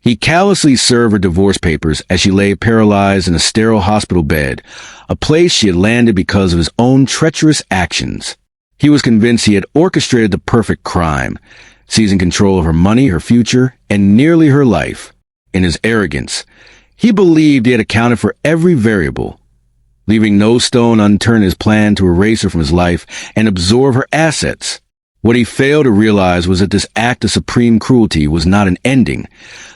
He callously served her divorce papers as she lay paralyzed in a sterile hospital bed, a place she had landed because of his own treacherous actions. He was convinced he had orchestrated the perfect crime, seizing control of her money, her future, and nearly her life. In his arrogance, he believed he had accounted for every variable, leaving no stone unturned in his plan to erase her from his life and absorb her assets. What he failed to realize was that this act of supreme cruelty was not an ending,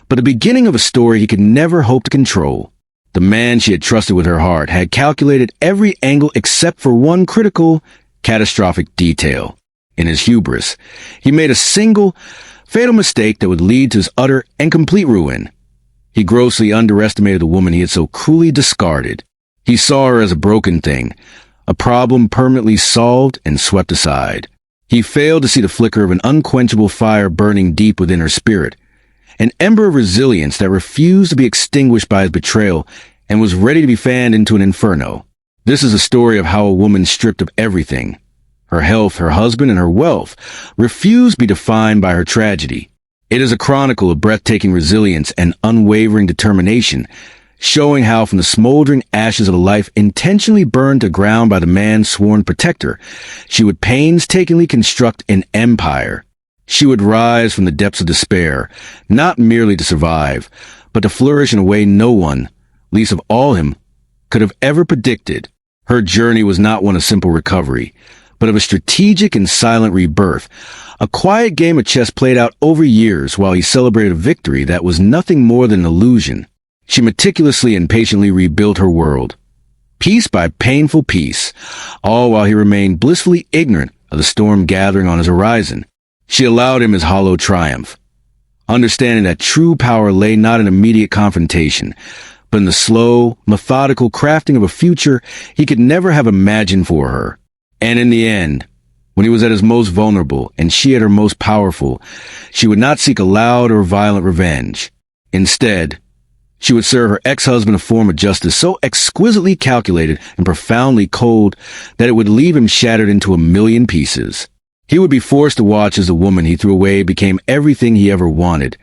but the beginning of a story he could never hope to control. The man she had trusted with her heart had calculated every angle except for one critical, catastrophic detail. In his hubris, he made a single, fatal mistake that would lead to his utter and complete ruin. He grossly underestimated the woman he had so cruelly discarded. He saw her as a broken thing, a problem permanently solved and swept aside. He failed to see the flicker of an unquenchable fire burning deep within her spirit, an ember of resilience that refused to be extinguished by his betrayal and was ready to be fanned into an inferno. This is a story of how a woman stripped of everything, her health, her husband, and her wealth, refused to be defined by her tragedy. It is a chronicle of breathtaking resilience and unwavering determination, showing how from the smoldering ashes of a life intentionally burned to ground by the man's sworn protector, she would painstakingly construct an empire. She would rise from the depths of despair, not merely to survive, but to flourish in a way no one, least of all him, could have ever predicted. Her journey was not one of simple recovery, but of a strategic and silent rebirth, a quiet game of chess played out over years while he celebrated a victory that was nothing more than an illusion. She meticulously and patiently rebuilt her world, piece by painful piece, all while he remained blissfully ignorant of the storm gathering on his horizon. She allowed him his hollow triumph, understanding that true power lay not in immediate confrontation, but in the slow, methodical crafting of a future he could never have imagined for her. And in the end, when he was at his most vulnerable and she at her most powerful, she would not seek a loud or violent revenge. Instead, she would serve her ex-husband a form of justice so exquisitely calculated and profoundly cold that it would leave him shattered into a million pieces. He would be forced to watch as the woman he threw away became everything he ever wanted.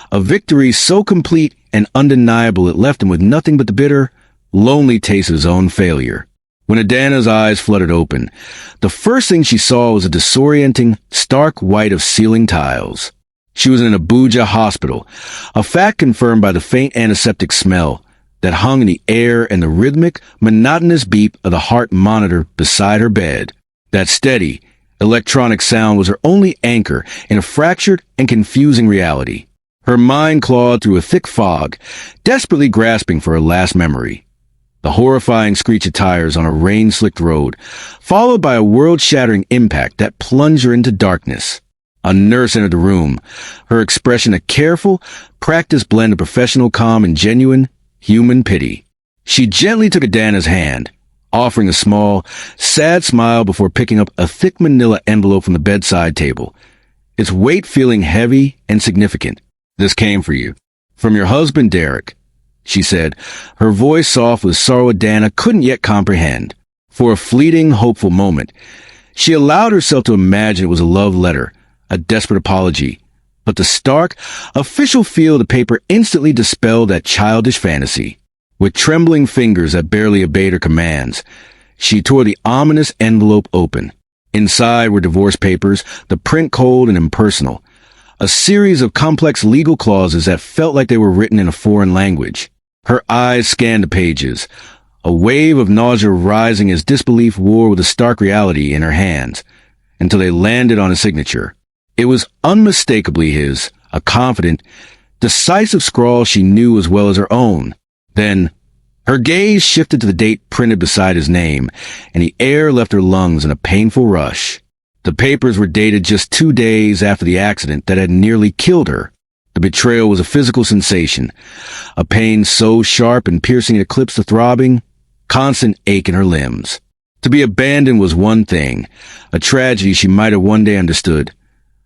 A victory so complete and undeniable it left him with nothing but the bitter, lonely taste of his own failure. When Adanna's eyes fluttered open, the first thing she saw was a disorienting, stark white of ceiling tiles. She was in an Abuja hospital, a fact confirmed by the faint antiseptic smell that hung in the air and the rhythmic, monotonous beep of the heart monitor beside her bed. That steady, electronic sound was her only anchor in a fractured and confusing reality. Her mind clawed through a thick fog, desperately grasping for her last memory. The horrifying screech of tires on a rain-slicked road, followed by a world-shattering impact that plunged her into darkness. A nurse entered the room, her expression a careful, practiced blend of professional calm and genuine, human pity. She gently took Adanna's hand, offering a small, sad smile before picking up a thick manila envelope from the bedside table, its weight feeling heavy and significant. "This came for you. From your husband, Derek," she said, her voice soft with sorrow Adanna couldn't yet comprehend. For a fleeting, hopeful moment, she allowed herself to imagine it was a love letter, a desperate apology, but the stark, official feel of the paper instantly dispelled that childish fantasy. With trembling fingers that barely obeyed her commands, she tore the ominous envelope open. Inside were divorce papers, the print cold and impersonal, a series of complex legal clauses that felt like they were written in a foreign language. Her eyes scanned the pages, a wave of nausea rising as disbelief war with the stark reality in her hands, until they landed on his signature. It was unmistakably his, a confident, decisive scrawl she knew as well as her own. Then, her gaze shifted to the date printed beside his name, and the air left her lungs in a painful rush. The papers were dated just 2 days after the accident that had nearly killed her. The betrayal was a physical sensation, a pain so sharp and piercing it eclipsed the throbbing, constant ache in her limbs. To be abandoned was one thing, a tragedy she might have one day understood.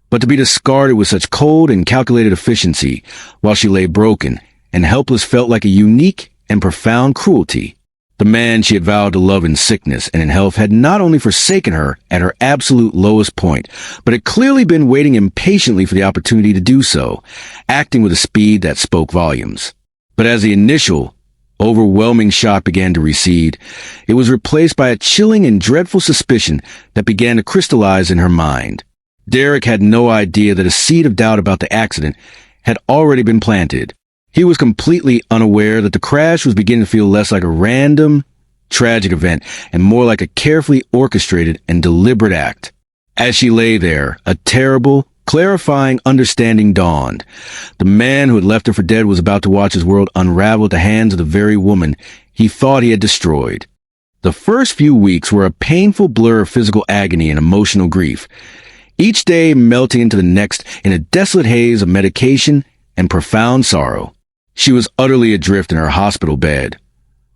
But to be discarded with such cold and calculated efficiency while she lay broken and helpless felt like a unique and profound cruelty. The man she had vowed to love in sickness and in health had not only forsaken her at her absolute lowest point, but had clearly been waiting impatiently for the opportunity to do so, acting with a speed that spoke volumes. But as the initial, overwhelming shock began to recede, it was replaced by a chilling and dreadful suspicion that began to crystallize in her mind. Derek had no idea that a seed of doubt about the accident had already been planted. He was completely unaware that the crash was beginning to feel less like a random, tragic event and more like a carefully orchestrated and deliberate act. As she lay there, a terrible, clarifying understanding dawned. The man who had left her for dead was about to watch his world unravel at the hands of the very woman he thought he had destroyed. The first few weeks were a painful blur of physical agony and emotional grief, each day melting into the next in a desolate haze of medication and profound sorrow. She was utterly adrift in her hospital bed,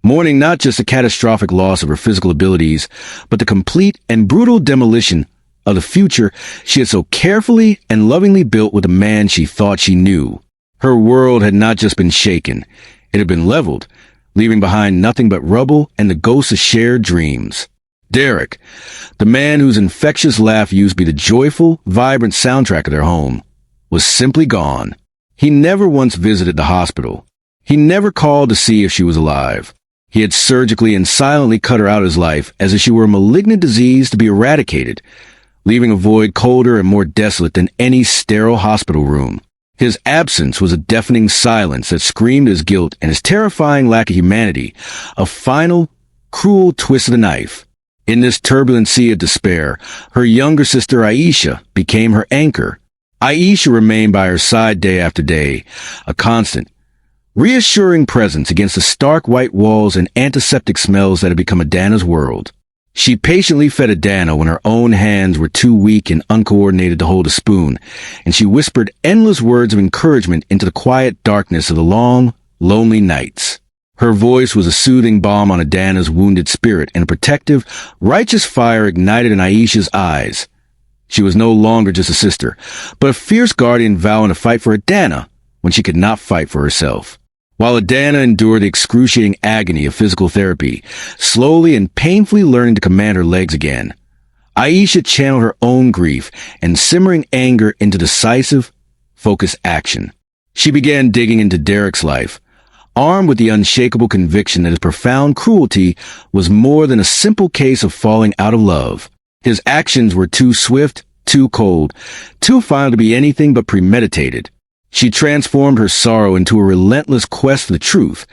mourning not just the catastrophic loss of her physical abilities, but the complete and brutal demolition of the future she had so carefully and lovingly built with a man she thought she knew. Her world had not just been shaken, it had been leveled, leaving behind nothing but rubble and the ghosts of shared dreams. Derek, the man whose infectious laugh used to be the joyful, vibrant soundtrack of their home, was simply gone. He never once visited the hospital. He never called to see if she was alive. He had surgically and silently cut her out of his life as if she were a malignant disease to be eradicated, leaving a void colder and more desolate than any sterile hospital room. His absence was a deafening silence that screamed his guilt and his terrifying lack of humanity, a final, cruel twist of the knife. In this turbulent sea of despair, her younger sister Aisha became her anchor. Aisha remained by her side day after day, a constant, reassuring presence against the stark white walls and antiseptic smells that had become Adanna's world. She patiently fed Adanna when her own hands were too weak and uncoordinated to hold a spoon, and she whispered endless words of encouragement into the quiet darkness of the long, lonely nights. Her voice was a soothing balm on Adanna's wounded spirit, and a protective, righteous fire ignited in Aisha's eyes. She was no longer just a sister, but a fierce guardian vowing to fight for Adanna when she could not fight for herself. While Adanna endured the excruciating agony of physical therapy, slowly and painfully learning to command her legs again, Aisha channeled her own grief and simmering anger into decisive, focused action. She began digging into Derek's life, armed with the unshakable conviction that his profound cruelty was more than a simple case of falling out of love. His actions were too swift, too cold, too final to be anything but premeditated. She transformed her sorrow into a relentless quest for the truth,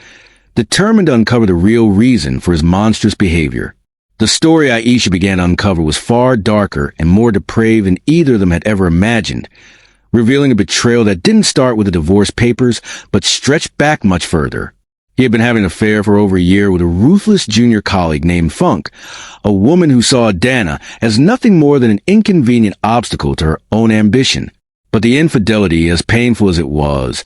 determined to uncover the real reason for his monstrous behavior. The story Aisha began to uncover was far darker and more depraved than either of them had ever imagined, revealing a betrayal that didn't start with the divorce papers, but stretched back much further. He had been having an affair for over a year with a ruthless junior colleague named Funk, a woman who saw Adanna as nothing more than an inconvenient obstacle to her own ambition. But the infidelity, as painful as it was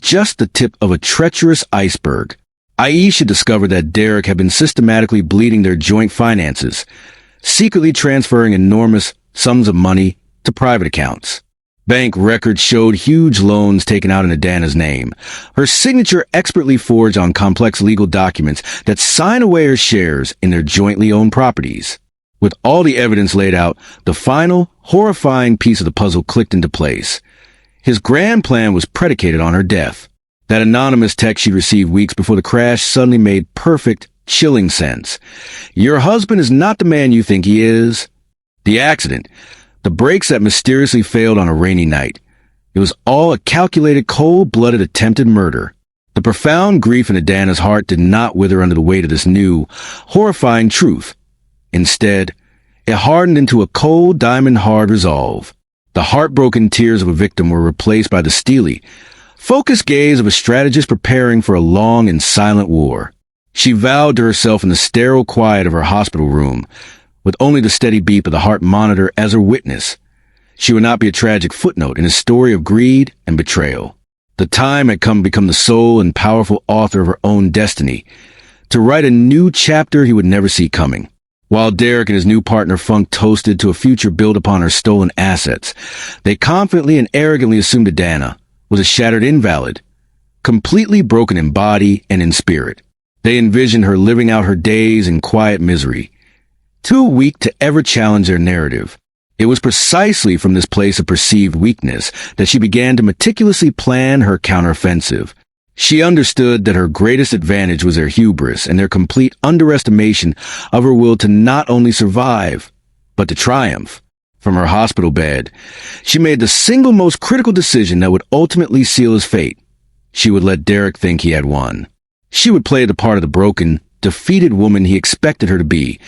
just the tip of a treacherous iceberg. Aisha discovered that Derek had been systematically bleeding their joint finances, secretly transferring enormous sums of money to private accounts. Bank records showed huge loans taken out in Adanna's name, her signature expertly forged on complex legal documents that sign away her shares in their jointly owned properties. With all the evidence laid out, the final, horrifying piece of the puzzle clicked into place. His grand plan was predicated on her death. That anonymous text she received weeks before the crash suddenly made perfect, chilling sense. Your husband is not the man you think he is. The accident, the brakes that mysteriously failed on a rainy night. It was all a calculated, cold-blooded attempted murder. The profound grief in Adanna's heart did not wither under the weight of this new, horrifying truth. Instead, it hardened into a cold, diamond-hard resolve. The heartbroken tears of a victim were replaced by the steely, focused gaze of a strategist preparing for a long and silent war. She vowed to herself in the sterile quiet of her hospital room, with only the steady beep of the heart monitor as her witness. She would not be a tragic footnote in a story of greed and betrayal. The time had come to become the sole and powerful author of her own destiny, to write a new chapter he would never see coming. While Derek and his new partner Funk toasted to a future built upon her stolen assets, they confidently and arrogantly assumed Adanna was a shattered invalid, completely broken in body and in spirit. They envisioned her living out her days in quiet misery, too weak to ever challenge their narrative. It was precisely from this place of perceived weakness that she began to meticulously plan her counteroffensive. She understood that her greatest advantage was their hubris and their complete underestimation of her will to not only survive, but to triumph. From her hospital bed, she made the single most critical decision that would ultimately seal his fate. She would let Derek think he had won. She would play the part of the broken, defeated woman he expected her to be,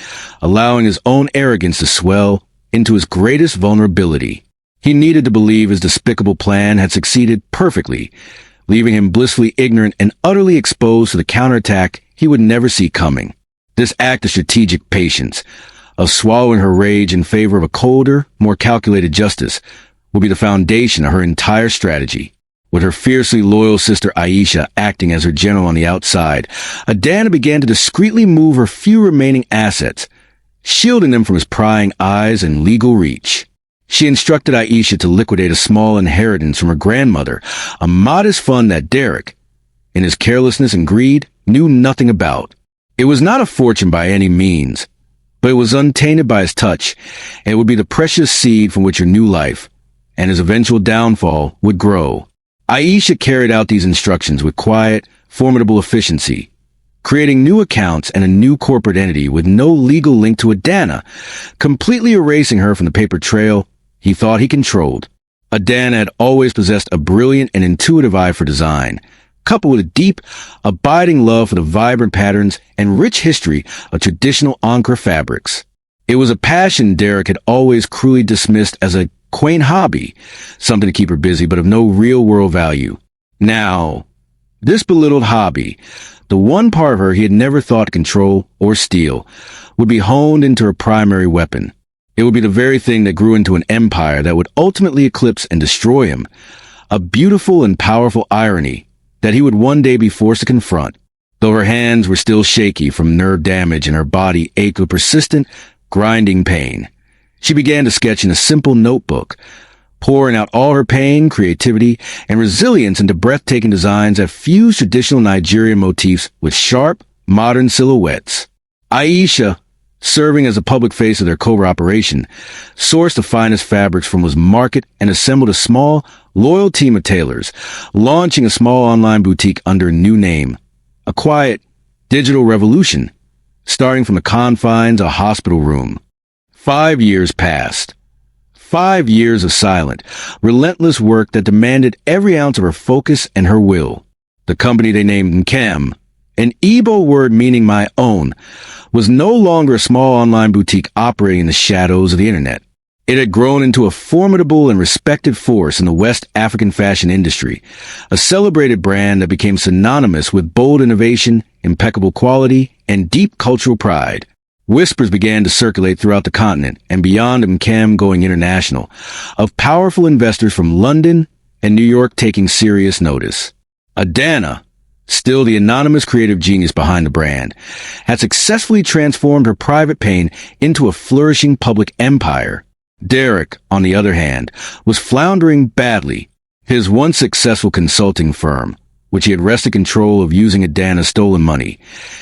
allowing his own arrogance to swell into his greatest vulnerability. He needed to believe his despicable plan had succeeded perfectly, leaving him blissfully ignorant and utterly exposed to the counterattack he would never see coming. This act of strategic patience, of swallowing her rage in favor of a colder, more calculated justice, would be the foundation of her entire strategy. With her fiercely loyal sister Aisha acting as her general on the outside, Adanna began to discreetly move her few remaining assets, shielding them from his prying eyes and legal reach. She instructed Aisha to liquidate a small inheritance from her grandmother, a modest fund that Derek, in his carelessness and greed, knew nothing about. It was not a fortune by any means, but it was untainted by his touch, and it would be the precious seed from which her new life, and his eventual downfall, would grow. Aisha carried out these instructions with quiet, formidable efficiency, creating new accounts and a new corporate entity with no legal link to Adanna, completely erasing her from the paper trail he thought he controlled. Adanna had always possessed a brilliant and intuitive eye for design, coupled with a deep, abiding love for the vibrant patterns and rich history of traditional Ankara fabrics. It was a passion Derek had always cruelly dismissed as a quaint hobby, something to keep her busy but of no real-world value. Now, this belittled hobby, the one part of her he had never thought to control or steal, would be honed into her primary weapon. It would be the very thing that grew into an empire that would ultimately eclipse and destroy him, a beautiful and powerful irony that he would one day be forced to confront. Though her hands were still shaky from nerve damage and her body ached with persistent, grinding pain, she began to sketch in a simple notebook, pouring out all her pain, creativity, and resilience into breathtaking designs that fused traditional Nigerian motifs with sharp, modern silhouettes. Aisha, serving as the public face of their covert operation, sourced the finest fabrics from his market and assembled a small, loyal team of tailors, launching a small online boutique under a new name, a quiet, digital revolution, starting from the confines of a hospital room. 5 years passed. 5 years of silent, relentless work that demanded every ounce of her focus and her will. The company they named Nkem, an Igbo word meaning my own, was no longer a small online boutique operating in the shadows of the internet. It had grown into a formidable and respected force in the West African fashion industry, a celebrated brand that became synonymous with bold innovation, impeccable quality, and deep cultural pride. Whispers began to circulate throughout the continent and beyond Nkem going international, of powerful investors from London and New York taking serious notice. Adanna, still the anonymous creative genius behind the brand, had successfully transformed her private pain into a flourishing public empire. Derek, on the other hand, was floundering badly. His once successful consulting firm, which he had wrested control of using Adanna's stolen money,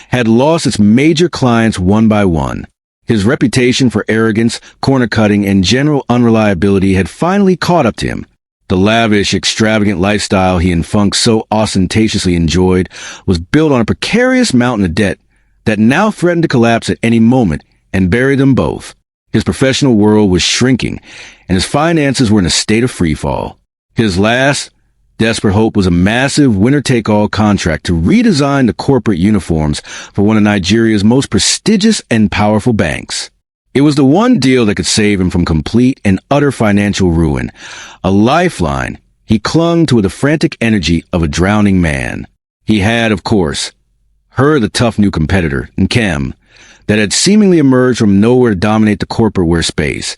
had lost its major clients one by one. His reputation for arrogance, corner-cutting, and general unreliability had finally caught up to him. The lavish, extravagant lifestyle he and Funk so ostentatiously enjoyed was built on a precarious mountain of debt that now threatened to collapse at any moment and bury them both. His professional world was shrinking, and his finances were in a state of freefall. His last, desperate hope was a massive winner-take-all contract to redesign the corporate uniforms for one of Nigeria's most prestigious and powerful banks. It was the one deal that could save him from complete and utter financial ruin, a lifeline he clung to with the frantic energy of a drowning man. He had, of course, heard the tough new competitor, Nkem, that had seemingly emerged from nowhere to dominate the corporate wear space,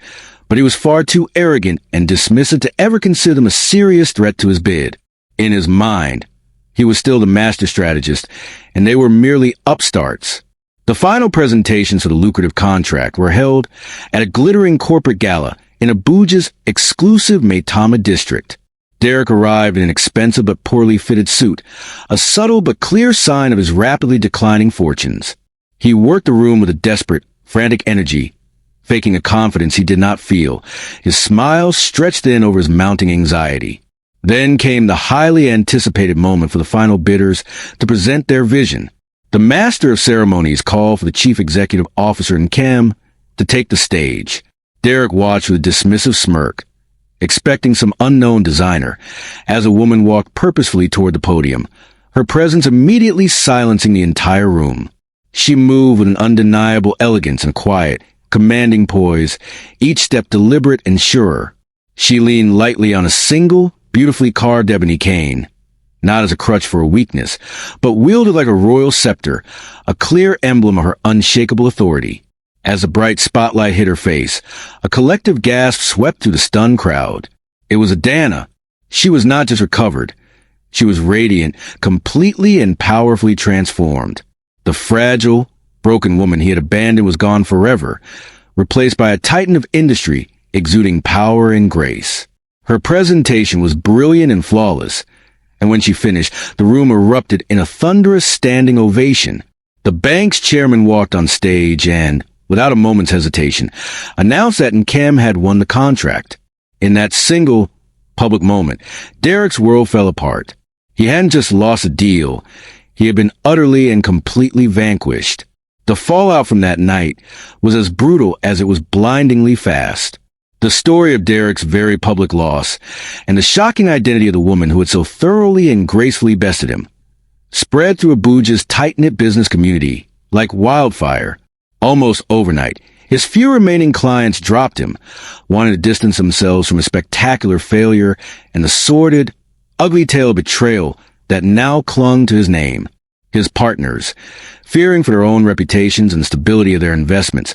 but he was far too arrogant and dismissive to ever consider them a serious threat to his bid. In his mind, he was still the master strategist, and they were merely upstarts. The final presentations for the lucrative contract were held at a glittering corporate gala in Abuja's exclusive Maitama district. Derek arrived in an expensive but poorly fitted suit, a subtle but clear sign of his rapidly declining fortunes. He worked the room with a desperate, frantic energy, faking a confidence he did not feel, his smile stretched thin over his mounting anxiety. Then came the highly anticipated moment for the final bidders to present their vision. The master of ceremonies called for the chief executive officer Nkem to take the stage. Derek watched with a dismissive smirk, expecting some unknown designer, as a woman walked purposefully toward the podium, her presence immediately silencing the entire room. She moved with an undeniable elegance and quiet, commanding poise, each step deliberate and sure. She leaned lightly on a single, beautifully carved ebony cane, not as a crutch for her weakness, but wielded like a royal scepter, a clear emblem of her unshakable authority. As the bright spotlight hit her face, a collective gasp swept through the stunned crowd. It was Adanna. She was not just recovered. She was radiant, completely and powerfully transformed. The fragile, broken woman he had abandoned was gone forever, replaced by a titan of industry exuding power and grace. Her presentation was brilliant and flawless, and when she finished, the room erupted in a thunderous standing ovation. The bank's chairman walked on stage and, without a moment's hesitation, announced that Nkem had won the contract. In that single, public moment, Derek's world fell apart. He hadn't just lost a deal, he had been utterly and completely vanquished. The fallout from that night was as brutal as it was blindingly fast. The story of Derek's very public loss, and the shocking identity of the woman who had so thoroughly and gracefully bested him, spread through Abuja's tight-knit business community like wildfire. Almost overnight, his few remaining clients dropped him, wanting to distance themselves from his spectacular failure and the sordid, ugly tale of betrayal that now clung to his name. His partners, fearing for their own reputations and the stability of their investments,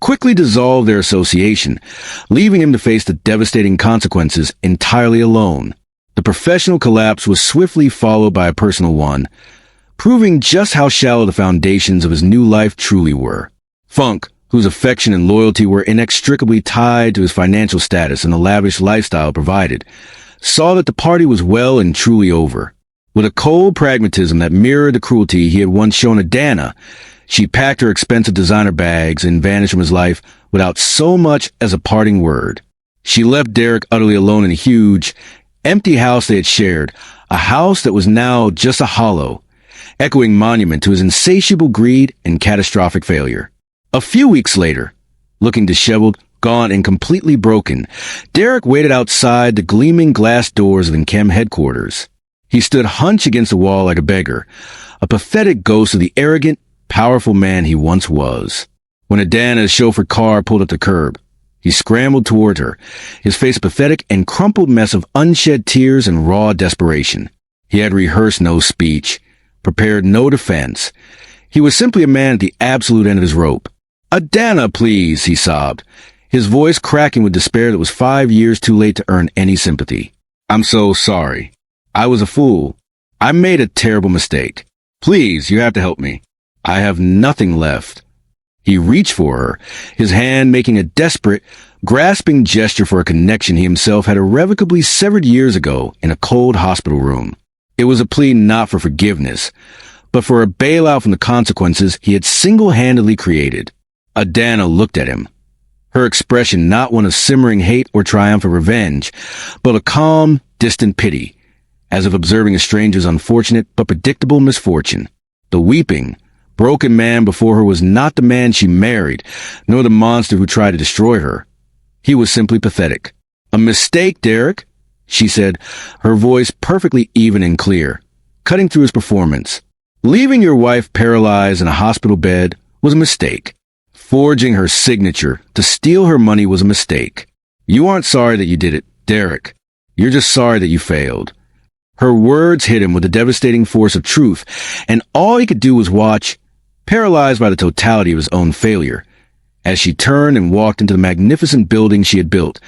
quickly dissolved their association, leaving him to face the devastating consequences entirely alone. The professional collapse was swiftly followed by a personal one, proving just how shallow the foundations of his new life truly were. Funk, whose affection and loyalty were inextricably tied to his financial status and the lavish lifestyle provided, saw that the party was well and truly over. With a cold pragmatism that mirrored the cruelty he had once shown Adanna, she packed her expensive designer bags and vanished from his life without so much as a parting word. She left Derek utterly alone in a huge, empty house they had shared, a house that was now just a hollow, echoing monument to his insatiable greed and catastrophic failure. A few weeks later, looking disheveled, gaunt, and completely broken, Derek waited outside the gleaming glass doors of Nkem headquarters. He stood hunched against the wall like a beggar, a pathetic ghost of the arrogant, powerful man he once was. When Adanna's chauffeur car pulled up the curb, he scrambled toward her, his face a pathetic and crumpled mess of unshed tears and raw desperation. He had rehearsed no speech, prepared no defense. He was simply a man at the absolute end of his rope. "Adanna, please," he sobbed, his voice cracking with despair that was 5 years too late to earn any sympathy. "I'm so sorry. I was a fool. I made a terrible mistake. Please, you have to help me. I have nothing left." He reached for her, his hand making a desperate, grasping gesture for a connection he himself had irrevocably severed years ago in a cold hospital room. It was a plea not for forgiveness, but for a bailout from the consequences he had single-handedly created. Adanna looked at him, her expression not one of simmering hate or triumphant revenge, but a calm, distant pity, as if observing a stranger's unfortunate but predictable misfortune. The weeping, broken man before her was not the man she married, nor the monster who tried to destroy her. He was simply pathetic. "A mistake, Derek," she said, her voice perfectly even and clear, cutting through his performance. "Leaving your wife paralyzed in a hospital bed was a mistake. Forging her signature to steal her money was a mistake. You aren't sorry that you did it, Derek. You're just sorry that you failed." Her words hit him with the devastating force of truth, and all he could do was watch, paralyzed by the totality of his own failure, as she turned and walked into the magnificent building she had built,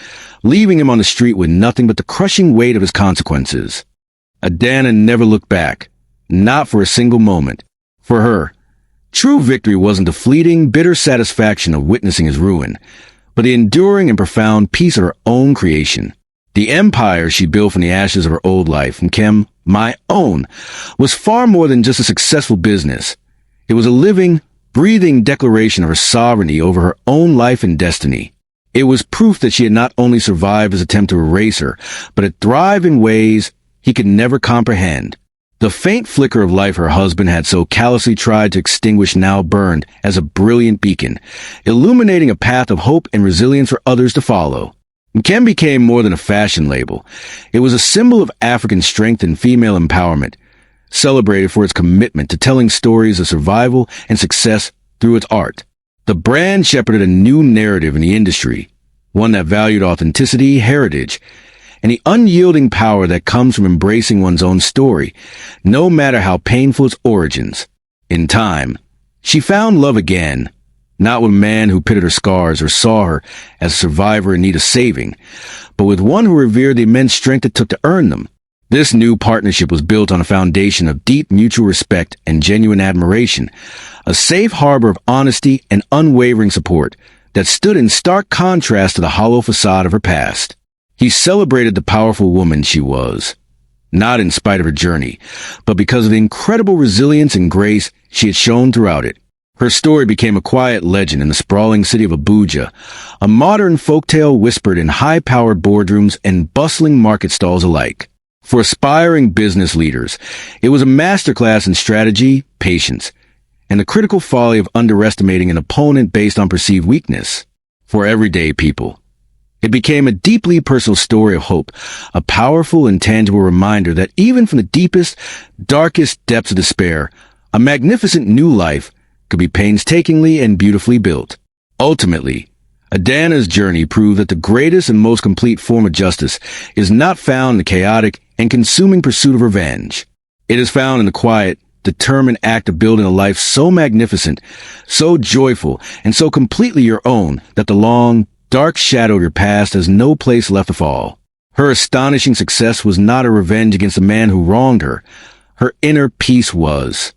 leaving him on the street with nothing but the crushing weight of his consequences. Adanna never looked back, not for a single moment. For her, true victory wasn't the fleeting, bitter satisfaction of witnessing his ruin, but the enduring and profound peace of her own creation. The empire she built from the ashes of her old life, Nkem, my own, was far more than just a successful business. It was a living, breathing declaration of her sovereignty over her own life and destiny. It was proof that she had not only survived his attempt to erase her, but had thrived in ways he could never comprehend. The faint flicker of life her husband had so callously tried to extinguish now burned as a brilliant beacon, illuminating a path of hope and resilience for others to follow. Nkem became more than a fashion label. It was a symbol of African strength and female empowerment, celebrated for its commitment to telling stories of survival and success through its art. The brand shepherded a new narrative in the industry, one that valued authenticity, heritage, and the unyielding power that comes from embracing one's own story, no matter how painful its origins. In time, she found love again, not with a man who pitted her scars or saw her as a survivor in need of saving, but with one who revered the immense strength it took to earn them. This new partnership was built on a foundation of deep mutual respect and genuine admiration, a safe harbor of honesty and unwavering support that stood in stark contrast to the hollow facade of her past. He celebrated the powerful woman she was, not in spite of her journey, but because of the incredible resilience and grace she had shown throughout it. Her story became a quiet legend in the sprawling city of Abuja, a modern folktale whispered in high-powered boardrooms and bustling market stalls alike. For aspiring business leaders, it was a masterclass in strategy, patience, and the critical folly of underestimating an opponent based on perceived weakness. For everyday people, it became a deeply personal story of hope, a powerful and tangible reminder that even from the deepest, darkest depths of despair, a magnificent new life could be painstakingly and beautifully built. Ultimately, Adanna's journey proved that the greatest and most complete form of justice is not found in the chaotic and consuming pursuit of revenge. It is found in the quiet, determined act of building a life so magnificent, so joyful, and so completely your own that the long, dark shadow of your past has no place left to fall. Her astonishing success was not a revenge against the man who wronged her. Her inner peace was.